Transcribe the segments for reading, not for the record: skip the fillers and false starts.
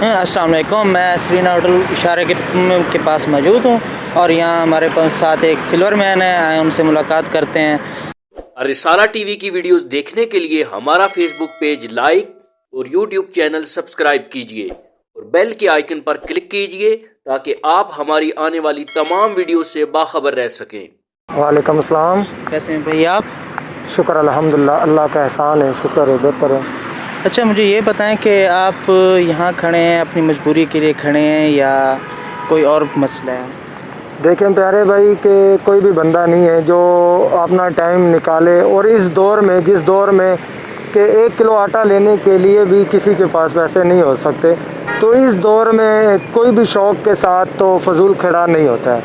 अस्सलाम वालेकुम। मैं सरीना होटल इशारे के पास मौजूद हूँ और यहाँ हमारे पास साथ एक सिल्वर मैन है, आए उनसे मुलाकात करते हैं। रिसाला टीवी की वीडियोस देखने के लिए हमारा फेसबुक पेज लाइक और यूट्यूब चैनल सब्सक्राइब कीजिए और बेल के आइकन पर क्लिक कीजिए ताकि आप हमारी आने वाली तमाम वीडियो से बाखबर रह सकें। वालेकुम अस्सलाम। कैसे हैं भाई आप? शुक्र अल्हम्दुलिल्लाह, अल्लाह का एहसान है, शुक्र है, बेहतर है। अच्छा, मुझे ये बताएं कि आप यहाँ खड़े हैं अपनी मजबूरी के लिए खड़े हैं या कोई और मसला है? देखें प्यारे भाई कि कोई भी बंदा नहीं है जो अपना टाइम निकाले, और इस दौर में, जिस दौर में कि 1 किलो आटा लेने के लिए भी किसी के पास पैसे नहीं हो सकते, तो इस दौर में कोई भी शौक़ के साथ तो फजूल खड़ा नहीं होता है।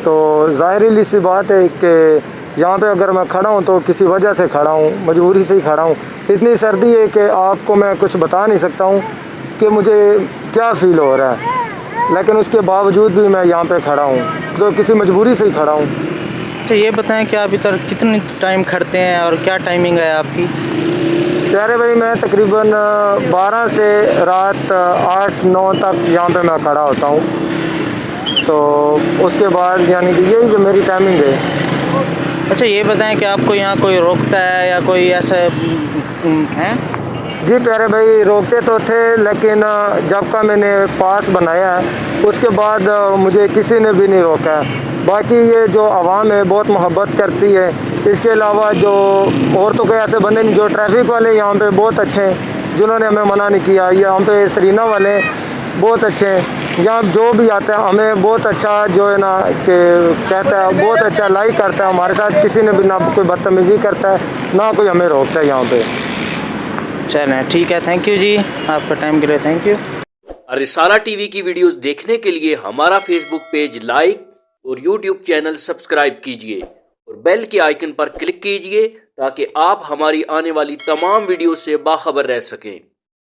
तो ज़ाहिरी सी बात है कि यहाँ पे अगर मैं खड़ा हूँ तो किसी वजह से खड़ा हूँ, मजबूरी से ही खड़ा हूँ। इतनी सर्दी है कि आपको मैं कुछ बता नहीं सकता हूँ कि मुझे क्या फ़ील हो रहा है, लेकिन उसके बावजूद भी मैं यहाँ पे खड़ा हूँ, तो किसी मजबूरी से ही खड़ा हूँ। अच्छा, ये बताएं कि आप इधर कितनी टाइम खड़ते हैं और क्या टाइमिंग है आपकी? प्यारे भाई, मैं तकरीबन 12 से रात 8-9 तक यहाँ पे मैं खड़ा होता हूँ। तो उसके बाद यानी कि यही जो मेरी टाइमिंग है। अच्छा, ये बताएं कि आपको यहाँ कोई रोकता है या कोई ऐसा है? जी प्यारे भाई, रोकते तो थे, लेकिन जब का मैंने पास बनाया है उसके बाद मुझे किसी ने भी नहीं रोका है। बाकी ये जो आवाम है बहुत मोहब्बत करती है। इसके अलावा जो और तो कोई ऐसे बंदे नहीं, जो ट्रैफिक वाले यहाँ पे बहुत अच्छे हैं, जिन्होंने हमें मना नहीं किया। यहाँ पे सरीना वाले बहुत अच्छे हैं, यहाँ जो भी आता है हमें बहुत अच्छा जो है ना कि कहता है, बहुत अच्छा लाइक करता है हमारे साथ। किसी ने भी ना कोई बदतमीज़ी करता है, ना कोई हमें रोकता है यहाँ पे। चलें, ठीक है, थैंक यू जी, आपका टाइम के लिए थैंक यू। रिसाला टीवी की वीडियोस देखने के लिए हमारा फेसबुक पेज लाइक और यूट्यूब चैनल सब्सक्राइब कीजिए और बेल के आइकन पर क्लिक कीजिए ताकि आप हमारी आने वाली तमाम वीडियो से बाखबर रह सकें।